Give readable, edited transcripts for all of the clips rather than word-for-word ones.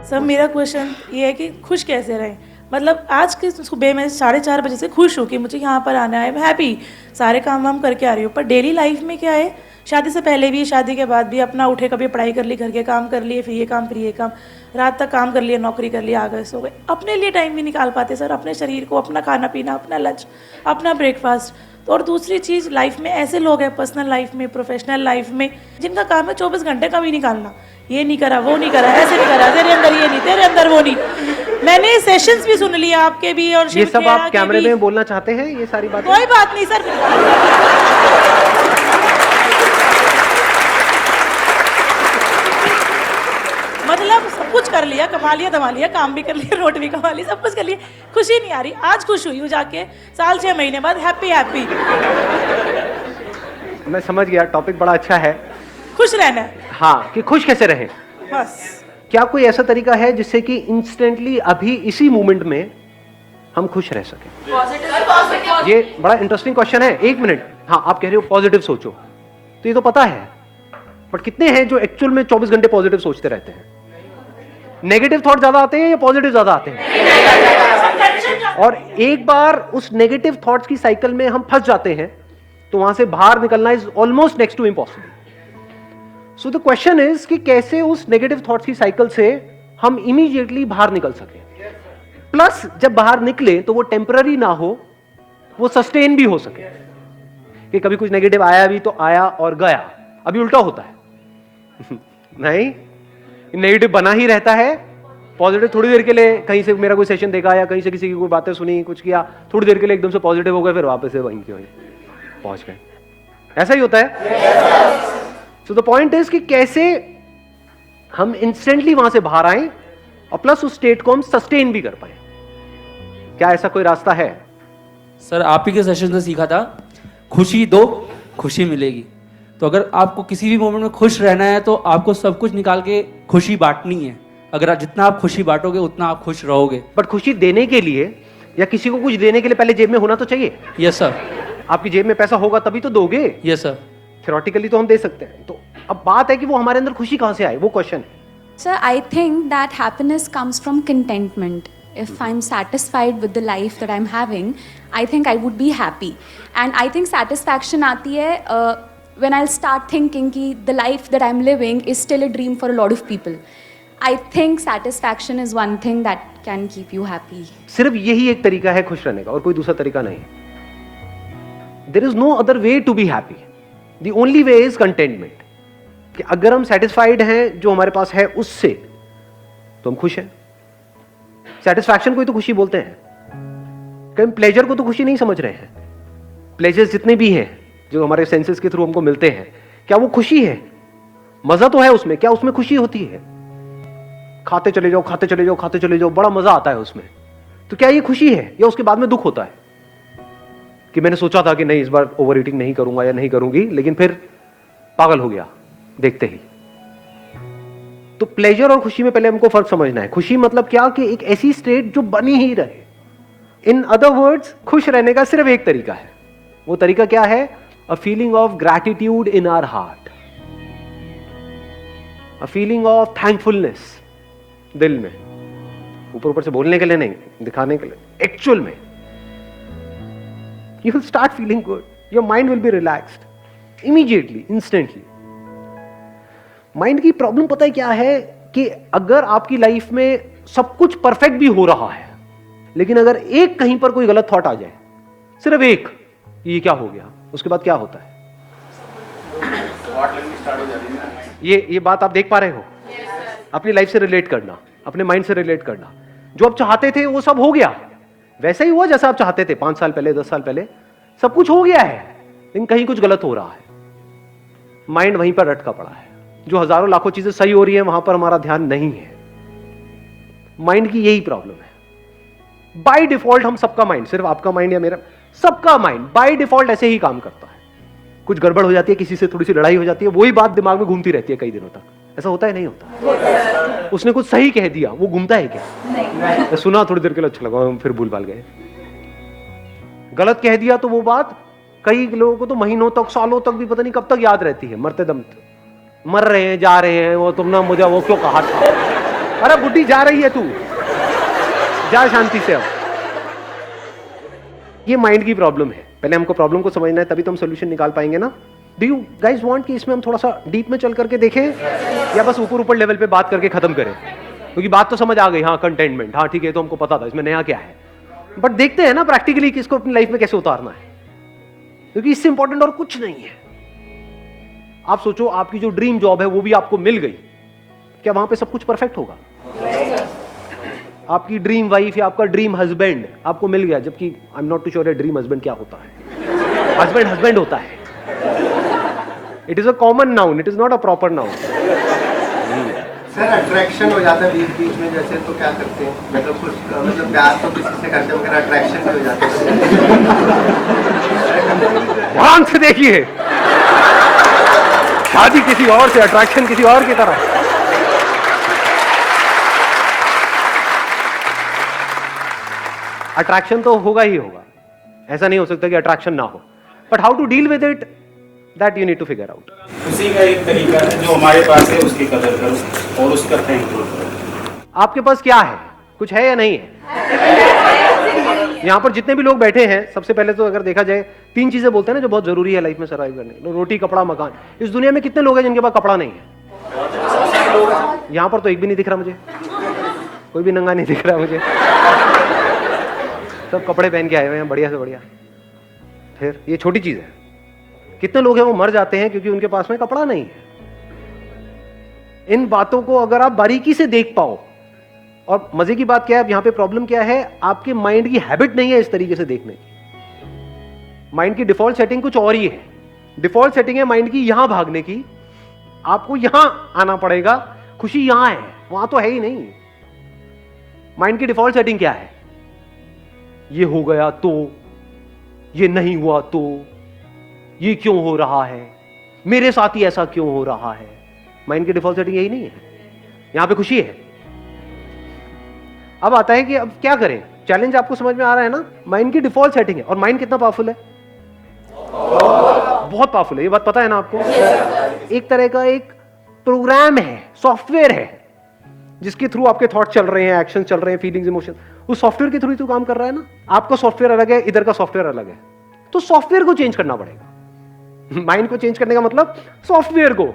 Sir मेरा question ये है कि खुश कैसे रहें। मतलब आज के सुबह मैं 4:30 बजे से खुश हूँ कि मुझे यहाँ पर आना है, हैप्पी, सारे काम वाम करके आ रही हूँ। पर डेली लाइफ में क्या है, शादी से पहले भी शादी के बाद भी अपना उठे, कभी पढ़ाई कर ली, घर के काम कर लिए, फिर ये काम फिर ये काम, रात तक काम कर लिया, नौकरी कर लिया, आ गए सो गए। अपने लिए टाइम भी निकाल पाते सर, अपने शरीर को, अपना खाना पीना, अपना लंच, अपना ब्रेकफास्ट। तो और दूसरी चीज़, लाइफ में ऐसे लोग हैं, पर्सनल लाइफ में, प्रोफेशनल लाइफ में, जिनका काम है 24 घंटे का भी निकालना, ये नहीं करा, वो नहीं करा, ऐसे नहीं करा, तेरे अंदर ये नहीं, तेरे अंदर वो नहीं। मैंने सेशंस भी सुन लिया आपके भी और ये सब आप कैमरे में बोलना चाहते हैं, ये सारी बातें? कोई बात नहीं सर। मतलब सब कुछ कर लिया, कमा लिया, दमा लिया, काम भी कर लिया, रोटी भी कमा ली, सब कुछ कर लिया, खुशी नहीं आ रही। आज खुश हुई हूँ जाके, साल 6 महीने बाद हैप्पी हैप्पी। मैं समझ गया, टॉपिक बड़ा अच्छा है, खुश रहना है। हाँ, कि खुश कैसे रहें। बस क्या कोई ऐसा तरीका है जिससे कि इंस्टेंटली अभी इसी मोमेंट में हम खुश रह सकें? ये बड़ा इंटरेस्टिंग क्वेश्चन है। 1 मिनट, हाँ, आप कह रहे हो पॉजिटिव सोचो, तो ये तो पता है, बट कितने हैं जो एक्चुअल में 24 घंटे पॉजिटिव सोचते रहते हैं? नेगेटिव थॉट ज्यादा आते हैं या पॉजिटिव ज्यादा आते हैं? और एक बार उस नेगेटिव थॉट्स की साइकिल में हम फंस जाते हैं तो वहां से बाहर निकलना is almost next to impossible. So the question is कि कैसे उस नेगेटिव थॉट्स की साइकिल से हम इमीडिएटली बाहर निकल सके, प्लस जब बाहर निकले तो वो टेम्पररी ना हो, वो सस्टेन भी हो सके। कि कभी कुछ नेगेटिव आया भी तो आया और गया, अभी उल्टा होता है नहीं, नेगेटिव बना ही रहता है, पॉजिटिव थोड़ी देर के लिए, कहीं से मेरा कोई सेशन देखा या कहीं से किसी की कोई बातें सुनी, कुछ किया, थोड़ी देर के लिए एकदम से पॉजिटिव हो गए, फिर वापस से वहीं के वहीं पहुंच गए। ऐसा ही होता है। सो द पॉइंट इज कि कैसे हम इंस्टेंटली वहां से बाहर आए और प्लस उस स्टेट को हम सस्टेन भी कर पाए। क्या ऐसा कोई रास्ता है? सर आप ही के सेशन से सीखा था, खुशी दो खुशी मिलेगी। तो अगर आपको किसी भी मोमेंट में खुश रहना है तो आपको सब कुछ निकाल के खुशी बांटनी है। अगर जितना आप खुशी बांटोगे उतना आप खुश रहोगे। बट खुशी देने के लिए या किसी को कुछ देने के लिए पहले जेब में होना तो चाहिए। Yes sir. आपकी जेब में पैसा होगा तभी तो दोगे। Yes sir. थ्योरेटिकली तो हम दे सकते हैं, तो अब बात है कि वो हमारे अंदर खुशी कहां से आए, वो क्वेश्चन है। Sir, I think that happiness comes from contentment. If I'm satisfied with the life that I'm having, I think I would be happy. And I think satisfaction आती है when I'll start thinking कि the life that I'm living is still a dream for a lot of people. I think satisfaction is one thing that can keep you happy. सिर्फ यही एक तरीका है खुश रहने का और कोई दूसरा तरीका नहीं। There is no other way to be happy. The only way is contentment. कि अगर हम सेटिस्फाइड हैं जो हमारे पास है उससे, तो हम खुश हैं। सेटिस्फैक्शन को ही तो खुशी बोलते हैं। कहीं प्लेजर को तो खुशी नहीं समझ रहे हैं। प्लेजर्स जितने भी हैं जो हमारे सेंसेस के थ्रू हमको मिलते हैं, क्या वो खुशी है? मजा तो है उसमें, क्या उसमें खुशी होती है? खाते चले जाओ, खाते चले जाओ, खाते चले जाओ, बड़ा मजा आता है उसमें। तो क्या ये खुशी है या उसके बाद में दुख होता है कि मैंने सोचा था कि नहीं इस बार ओवर ईटिंग नहीं करूंगा या नहीं करूंगी, लेकिन फिर पागल हो गया देखते ही। तो प्लेजर और खुशी में पहले हमको फर्क समझना है। खुशी मतलब क्या कि एक ऐसी स्टेट जो बनी ही रहे। इन अदर वर्ड्स, खुश रहने का सिर्फ एक तरीका है। वो तरीका क्या है? A feeling of gratitude in our heart, a feeling of thankfulness दिल में, ऊपर ऊपर से बोलने के लिए नहीं, दिखाने के लिए, एक्चुअल में। You will start feeling good, your mind will be relaxed immediately, instantly. Mind की प्रॉब्लम पता है क्या है कि अगर आपकी लाइफ में सब कुछ परफेक्ट भी हो रहा है, लेकिन अगर एक कहीं पर कोई गलत थॉट आ जाए, सिर्फ एक, ये क्या हो गया, उसके बाद क्या होता है? ये बात आप देख पा रहे हो? अपनी लाइफ से रिलेट करना, अपने माइंड से रिलेट करना। जो आप चाहते थे वो सब हो गया, वैसा ही हुआ जैसा आप चाहते थे 5 साल पहले, 10 साल पहले, सब कुछ हो गया है, लेकिन कहीं कुछ गलत हो रहा है। माइंड वहीं पर अटका पड़ा है। जो हजारों लाखों चीजें सही हो रही है वहां पर हमारा ध्यान नहीं है। माइंड की यही प्रॉब्लम है। बाय डिफॉल्ट हम सबका माइंड, सिर्फ आपका माइंड या मेरा, सबका माइंड बाय डिफॉल्ट ऐसे ही काम करता है। कुछ गड़बड़ हो जाती है, किसी से थोड़ी सी लड़ाई हो जाती है, वही बात दिमाग में घूमती रहती है कई दिनों तक। ऐसा होता है नहीं होता? उसने कुछ सही कह दिया, वो घूमता है क्या? नहीं। सुना थोड़ी देर के लिए अच्छा लगा, फिर भूल भाल गए। गलत कह दिया तो वो बात कई लोगों को तो महीनों तक, सालों तक भी पता नहीं कब तक याद रहती है, मरते दम तक। मर रहे हैं, जा रहे हैं, वो तुमने मुझे वो क्यों कहा था, अरे बुड्ढी जा रही है तू, जा शांति से। अब ये माइंड की प्रॉब्लम है, पहले हमको प्रॉब्लम को समझना है, तभी तो हम सोल्यूशन निकाल पाएंगे ना। डू यू गाइज वांट कि इसमें हम थोड़ा सा डीप में चल करके देखें, या बस ऊपर ऊपर लेवल पे बात करके खत्म करें? क्योंकि बात तो समझ आ गई, हाँ कंटेनमेंट, हाँ ठीक है, तो हमको पता था इसमें नया क्या है, बट देखते हैं ना प्रैक्टिकली कि इसको अपनी लाइफ में कैसे उतारना है, क्योंकि इससे इंपॉर्टेंट और कुछ नहीं है। आप सोचो, आपकी जो ड्रीम जॉब है वो भी आपको मिल गई, क्या वहां पे सब कुछ परफेक्ट होगा? आपकी ड्रीम वाइफ या आपका ड्रीम हस्बैंड आपको मिल गया, जबकि I am not too sure dream husband क्या होता है। हस्बैंड हस्बैंड होता है, it is a common noun, it is not a proper noun. सर अट्रैक्शन हो जाता है बीच बीच में, जैसे तो क्या करते हैं, मतलब कुछ मतलब प्यार तो किसी से करते हैं मगर अट्रैक्शन भी हो जाता है। ध्यान से देखिए, शादी किसी और से, अट्रैक्शन किसी और की तरह। अट्रैक्शन तो होगा ही होगा, ऐसा नहीं हो सकता कि अट्रैक्शन ना हो, but how to deal with it, that you need to figure out. उसी का एक तरीका है, जो हमारे पास है उसकी कदर करो और उसका थैंक यू करो। आपके पास क्या है, कुछ है या नहीं है? यहां पर जितने भी लोग बैठे हैं, सबसे पहले तो अगर देखा जाए 3 चीजें बोलते हैं ना जो बहुत जरूरी है लाइफ में सर्वाइव करने, रोटी, कपड़ा, मकान। इस दुनिया में कितने लोग हैं जिनके पास कपड़ा नहीं है? यहां पर तो एक भी नहीं दिख रहा मुझे, कोई भी नंगा नहीं दिख रहा मुझे, सब कपड़े पहन के आए हुए हैं बढ़िया से बढ़िया। फिर ये छोटी चीज है, कितने लोग हैं वो मर जाते हैं क्योंकि उनके पास में कपड़ा नहीं है। इन बातों को अगर आप बारीकी से देख पाओ, और मजे की बात क्या है, अब यहां पे प्रॉब्लम क्या है, आपके माइंड की हैबिट नहीं है इस तरीके से देखने की। माइंड की डिफॉल्ट सेटिंग कुछ और ही है। डिफॉल्ट सेटिंग है माइंड की यहां भागने की, आपको यहां आना पड़ेगा, खुशी यहां है, वहां तो है ही नहीं। माइंड की डिफॉल्ट सेटिंग क्या है? ये हो गया तो, ये नहीं हुआ तो, ये क्यों हो रहा है, मेरे साथ ही ऐसा क्यों हो रहा है। माइंड की डिफॉल्ट सेटिंग यही नहीं है, यहां पे खुशी है। अब आता है कि अब क्या करें, चैलेंज आपको समझ में आ रहा है ना। माइंड की डिफॉल्ट सेटिंग है, और माइंड कितना पावरफुल है, बहुत पावरफुल है, ये बात पता है ना आपको। एक तरह का एक प्रोग्राम है, सॉफ्टवेयर है, जिसके थ्रू आपके थॉट चल रहे हैं, एक्शन चल रहे हैं, फीलिंग्स, इमोशन, उस सॉफ्टवेयर के थ्रू ही तो काम कर रहा है ना। आपका सॉफ्टवेयर अलग है, इधर का सॉफ्टवेयर अलग है, तो सॉफ्टवेयर को चेंज करना पड़ेगा। माइंड को चेंज करने का मतलब सॉफ्टवेयर को,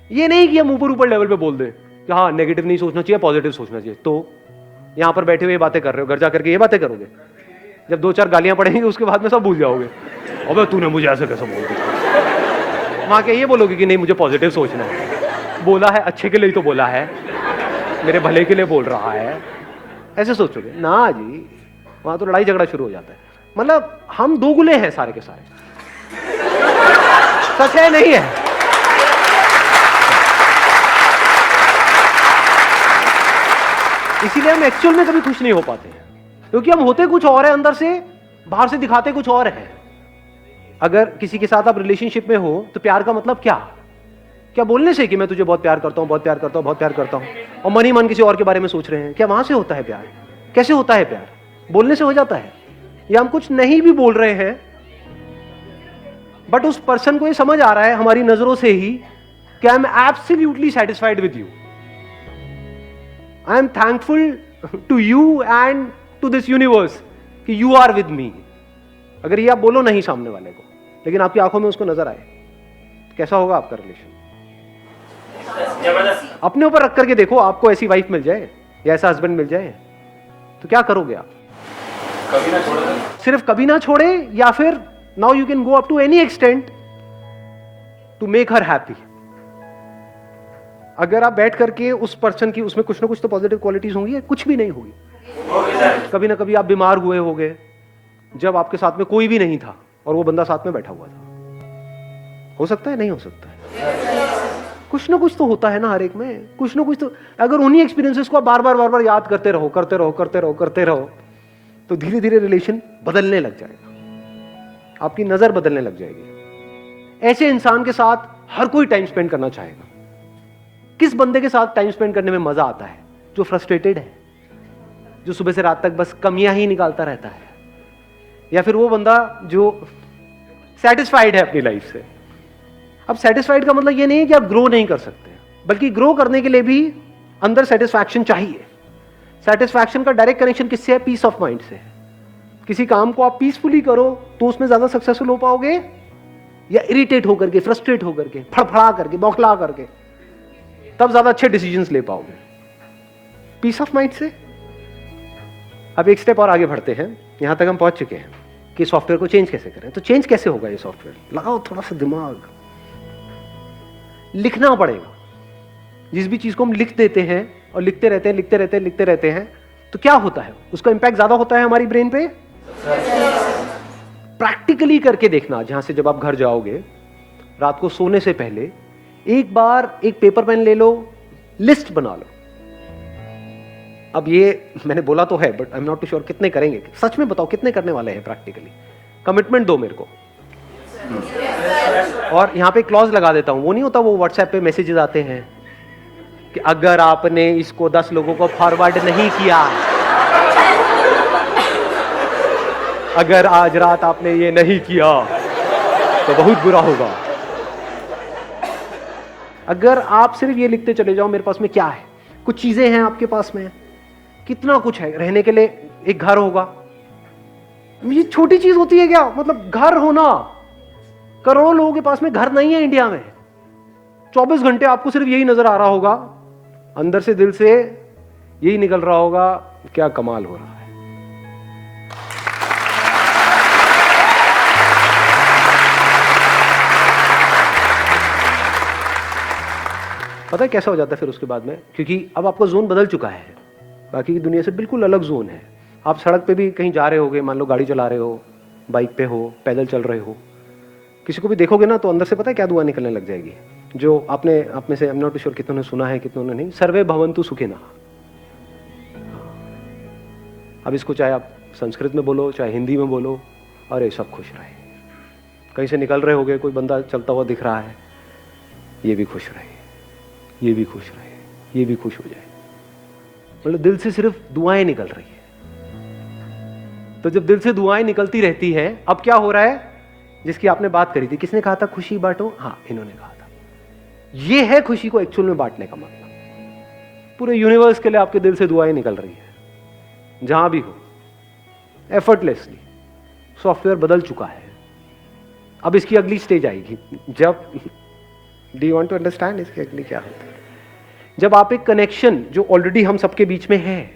ये नहीं कि हम ऊपर ऊपर लेवल पे बोल दें कि हाँ नेगेटिव नहीं सोचना चाहिए, पॉजिटिव सोचना चाहिए। तो यहां पर बैठे हुए बातें कर रहे हो, घर जाकर के ये बातें करोगे, जब 2-4 गालियां पड़ेंगी उसके बाद में सब भूल जाओगे, अबे तूने मुझे ऐसे कैसे बोल दिया। वहां क्या ये बोलोगे कि नहीं मुझे पॉजिटिव सोचना है, बोला है अच्छे के लिए तो बोला है, मेरे भले के लिए बोल रहा है, ऐसे सोचोगे ना जी। वहां तो लड़ाई झगड़ा शुरू हो जाता है। मतलब हम दोगुले हैं सारे के सारे, सच है नहीं है? इसीलिए हम एक्चुअल में कभी खुश नहीं हो पाते हैं, क्योंकि हम होते कुछ और है अंदर से, बाहर से दिखाते कुछ और है। अगर किसी के साथ आप रिलेशनशिप में हो तो प्यार का मतलब क्या? क्या बोलने से कि मैं तुझे बहुत प्यार करता हूं, बहुत प्यार करता हूं, बहुत प्यार करता हूं, और मन ही मन किसी और के बारे में सोच रहे हैं, क्या वहां से होता है प्यार? कैसे होता है प्यार? बोलने से हो जाता है? या हम कुछ नहीं भी बोल रहे हैं, बट उस पर्सन को ये समझ आ रहा है हमारी नजरों से ही कि I am absolutely satisfied with you, I am thankful to you and to this universe कि यू आर विद मी। अगर ये आप बोलो नहीं सामने वाले को, लेकिन आपकी आंखों में उसको नजर आए, तो कैसा होगा आपका रिलेशन? अपने ऊपर रख करके देखो, आपको ऐसी वाइफ मिल जाए या ऐसा हस्बैंड मिल जाए तो क्या करोगे आप? कभी ना छोड़े, सिर्फ कभी ना छोड़े, या फिर now you can go up to any extent to make her happy. अगर आप बैठ करके उस पर्सन की, उसमें कुछ ना कुछ तो पॉजिटिव क्वालिटीज होंगी या कुछ भी नहीं होगी। कभी ना कभी आप बीमार हुए होंगे जब आपके साथ में कोई भी नहीं था और वो बंदा साथ में बैठा हुआ था। हो सकता है, नहीं हो सकता है, कुछ ना कुछ तो होता है ना हर एक में, कुछ ना कुछ तो। अगर उन्हीं एक्सपीरियंसेस को आप बार बार याद करते रहो, करते रहो, करते रहो, करते रहो, तो धीरे धीरे रिलेशन बदलने लग जाएगा, आपकी नजर बदलने लग जाएगी। ऐसे इंसान के साथ हर कोई टाइम स्पेंड करना चाहेगा। किस बंदे के साथ टाइम स्पेंड करने में मजा आता है? जो फ्रस्ट्रेटेड है, जो सुबह से रात तक बस कमियां ही निकालता रहता है, या फिर वो बंदा जो सेटिस्फाइड है अपनी लाइफ से। अब सेटिस्फाइड का मतलब ये नहीं है कि आप ग्रो नहीं कर सकते, बल्कि ग्रो करने के लिए भी अंदर सेटिस्फैक्शन चाहिए। सेटिस्फैक्शन का डायरेक्ट कनेक्शन किससे है? पीस ऑफ माइंड से। किसी काम को आप पीसफुली करो तो उसमें ज्यादा सक्सेसफुल हो पाओगे, या इरिटेट होकर के, फ्रस्ट्रेट होकर के, फड़फड़ा करके, बौखला करके, तब ज्यादा अच्छे डिसीजंस ले पाओगे पीस ऑफ माइंड से। अब एक स्टेप और आगे बढ़ते हैं। यहां तक हम पहुंच चुके हैं कि सॉफ्टवेयर को चेंज कैसे करें। तो चेंज कैसे होगा ये सॉफ्टवेयर? लगाओ थोड़ा सा दिमाग, लिखना पड़ेगा। जिस भी चीज को हम लिख देते हैं और लिखते रहते हैं, लिखते रहते हैं, लिखते रहते हैं, तो क्या होता है? उसका इंपैक्ट ज्यादा होता है हमारी ब्रेन पे। प्रैक्टिकली करके देखना। जहां से जब आप घर जाओगे रात को सोने से पहले एक बार एक पेपर पेन ले लो, लिस्ट बना लो। अब ये मैंने बोला तो है, but I am not too sure कितने करेंगे। सच में बताओ कितने करने वाले हैं प्रैक्टिकली? कमिटमेंट दो मेरे को। और यहां पे क्लॉज लगा देता हूं। वो नहीं होता, वो व्हाट्सएप पे मैसेजेस आते हैं कि अगर आपने इसको 10 लोगों को फॉरवर्ड नहीं किया, अगर आज रात आपने ये नहीं किया तो बहुत बुरा होगा। अगर आप सिर्फ ये लिखते चले जाओ, मेरे पास में क्या है, कुछ चीजें हैं आपके पास में, कितना कुछ है। रहने के लिए एक घर होगा, ये छोटी चीज होती है क्या? मतलब घर होना। करोड़ों लोगों के पास में घर नहीं है इंडिया में। 24 घंटे आपको सिर्फ यही नजर आ रहा होगा, अंदर से दिल से यही निकल रहा होगा, क्या कमाल हो रहा है। पता है कैसा हो जाता है फिर उसके बाद में? क्योंकि अब आपका जोन बदल चुका है, बाकी की दुनिया से बिल्कुल अलग जोन है। आप सड़क पे भी कहीं जा रहे होगे, मान लो गाड़ी चला रहे हो, बाइक पे हो, पैदल चल रहे हो, किसी को भी देखोगे ना तो अंदर से पता है क्या दुआ निकलने लग जाएगी? जो आपने आप में से, आई एम नॉट श्योर कितनों ने सुना है कितनों ने नहीं, सर्वे भवन्तु सुखिनः। अब इसको चाहे आप संस्कृत में बोलो चाहे हिंदी में बोलो, अरे सब खुश रहे। कहीं से निकल रहे होगे, कोई बंदा चलता हुआ दिख रहा है, ये भी खुश रहे, ये भी खुश रहे, ये भी खुश हो जाए। मतलब दिल से सिर्फ दुआएं निकल रही है। तो जब दिल से दुआएं निकलती रहती है, अब क्या हो रहा है? जिसकी आपने बात करी थी, किसने कहा था खुशी बांटो? हाँ, इन्होंने कहा था। ये है खुशी को एक्चुअल में बांटने का मतलब। पूरे यूनिवर्स के लिए आपके दिल से दुआएं निकल रही है, जहां भी हो, एफर्टलेसली। सॉफ्टवेयर बदल चुका है। अब इसकी अगली स्टेज आएगी जब, do you want to understand इसकी अगली क्या होती है? जब आप एक कनेक्शन जो ऑलरेडी हम सबके बीच में है,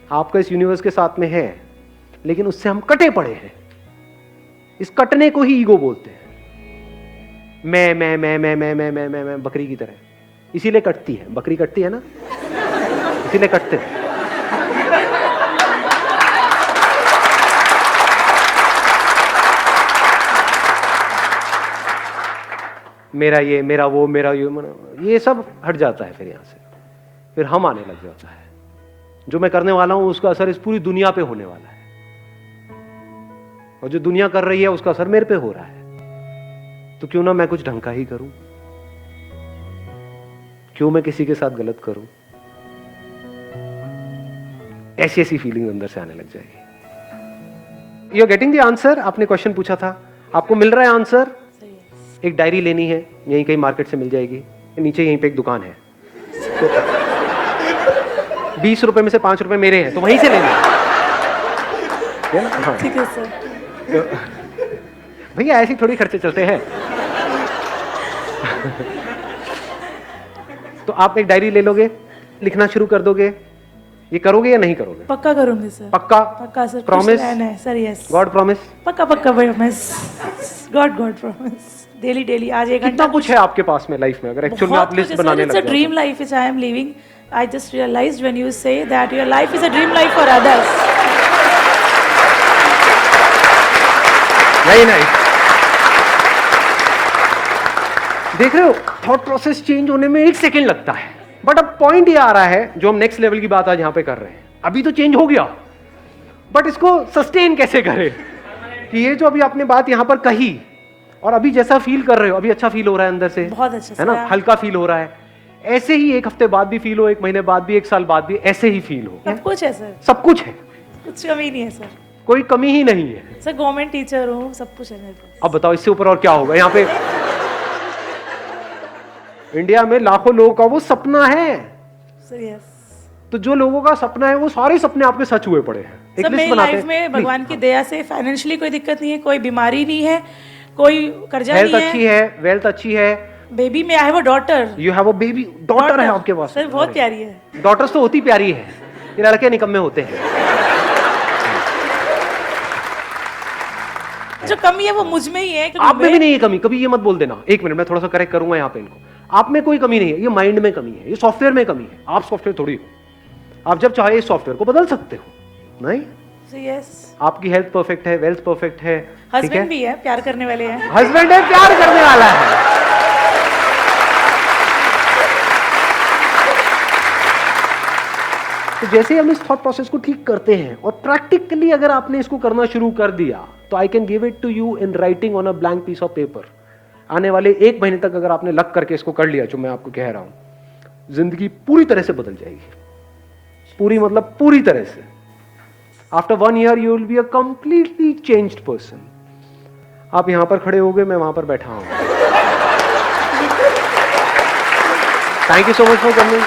आपका इस यूनिवर्स के साथ में है, लेकिन उससे हम कटे पड़े हैं। इस कटने को ही ईगो बोलते हैं। मैं बकरी की तरह। इसीलिए कटती है, बकरी कटती है ना, इसीलिए कटते हैं। मेरा ये, मेरा वो, मेरा ये सब हट जाता है। फिर यहां से फिर हम आने लग जाता है। जो मैं करने वाला हूं उसका असर इस पूरी दुनिया पे होने वाला है, और जो दुनिया कर रही है उसका असर मेरे पे हो रहा है। तो क्यों ना मैं कुछ ढंग का ही करूं? क्यों मैं किसी के साथ गलत करूं? ऐसी ऐसी फीलिंग अंदर से आने लग जाएगी। You are getting the answer? आपने क्वेश्चन पूछा था, आपको मिल रहा है आंसर? एक डायरी लेनी है, यहीं कहीं मार्केट से मिल जाएगी, नीचे यहीं पे एक दुकान है, तो 20 रुपए में से 5 रुपए मेरे हैं, तो वहीं से लेना है ना? हाँ ठीक है सर। भैया ऐसे थोड़ी खर्चे चलते हैं। तो आप एक डायरी ले लोगे, लिखना शुरू कर दोगे। ये करोगे या नहीं करोगे? पक्का करूंगी सर। पक्का? पक्का sir. Promise? Sir yes. God promise? पक्का पक्का promise. God promise. Daily daily आज एक कितना कुछ है आपके पास में लाइफ में, अगर एक्चुअल में आप लिस्ट बनाने लग जाओ। It's a dream life which I am living. I just realized when you say that your life is a dream life for others. नहीं नहीं, देख रहे हो, थॉट प्रोसेस चेंज होने में 1 सेकेंड लगता है, बट अब पॉइंट ये आ रहा है, जो हम नेक्स्ट लेवल की बात आज यहां पे कर रहे हैं। अभी तो चेंज हो गया, बट इसको सस्टेन कैसे करें? कि ये जो अभी आपने बात यहां पर कही, और अभी जैसा फील कर रहे हो, अभी अच्छा फील हो रहा है अंदर से, बहुत अच्छा है ना, हल्का फील हो रहा है। ऐसे ही 1 हफ्ते बाद भी फील हो, 1 महीने बाद भी, 1 साल बाद भी ऐसे ही फील हो। सब कुछ है सर, सब कुछ है, कुछ कमी नहीं है सर, कोई कमी ही नहीं है सर। गवर्नमेंट टीचर हूँ, सब कुछ है मेरे पास। अब बताओ इससे ऊपर और क्या होगा? यहाँ पे इंडिया में लाखों लोगों का वो सपना है, So, yes. तो जो लोगों का सपना है वो सारे सपने आपके सच हुए पड़े हैं। एक सब लिस्ट मेरी बनाते लाइफ हैं में Please, भगवान की दया से फाइनेंशियली कोई दिक्कत नहीं है, कोई बीमारी नहीं है, कोई कर्जा हेल्थ नहीं अच्छी है, है, वेल्थ अच्छी है, बेबी में I have a daughter. You have a baby, daughter है आपके पास। सर बहुत प्यारी है। डॉटर्स तो होती प्यारी है, ये लड़के निकम्मे होते हैं। जो कमी है वो मुझ में ही है। क्योंकि आप में भी मैं- नहीं है कमी, कभी ये मत बोल देना। एक मिनट, मैं थोड़ा सा करेक्ट करूंगा यहाँ पे इनको। आप में कोई कमी नहीं है, ये माइंड में कमी है, ये सॉफ्टवेयर में कमी है। आप सॉफ्टवेयर थोड़ी हो, आप जब चाहे इस सॉफ्टवेयर को बदल सकते हो। नहीं, So, yes. आपकी हेल्थ परफेक्ट है, वेल्थ परफेक्ट है, ठीक है, हस्बैंड भी है, प्यार करने वाले हैं। हस्बैंड है, प्यार करने वाला है। तो जैसे ही हम इस थॉट प्रोसेस को ठीक करते हैं और प्रैक्टिकली अगर आपने इसको करना शुरू कर दिया तो I can give it to you in writing on a blank piece of paper. आने वाले 1 महीने तक अगर आपने लग करके इसको कर लिया, जो मैं आपको कह रहा हूं, जिंदगी पूरी तरह से बदल जाएगी। पूरी मतलब पूरी तरह से। After 1 year you will be a completely changed person. आप यहां पर खड़े हो गए, मैं वहां पर बैठा हूं। Thank you so much for coming.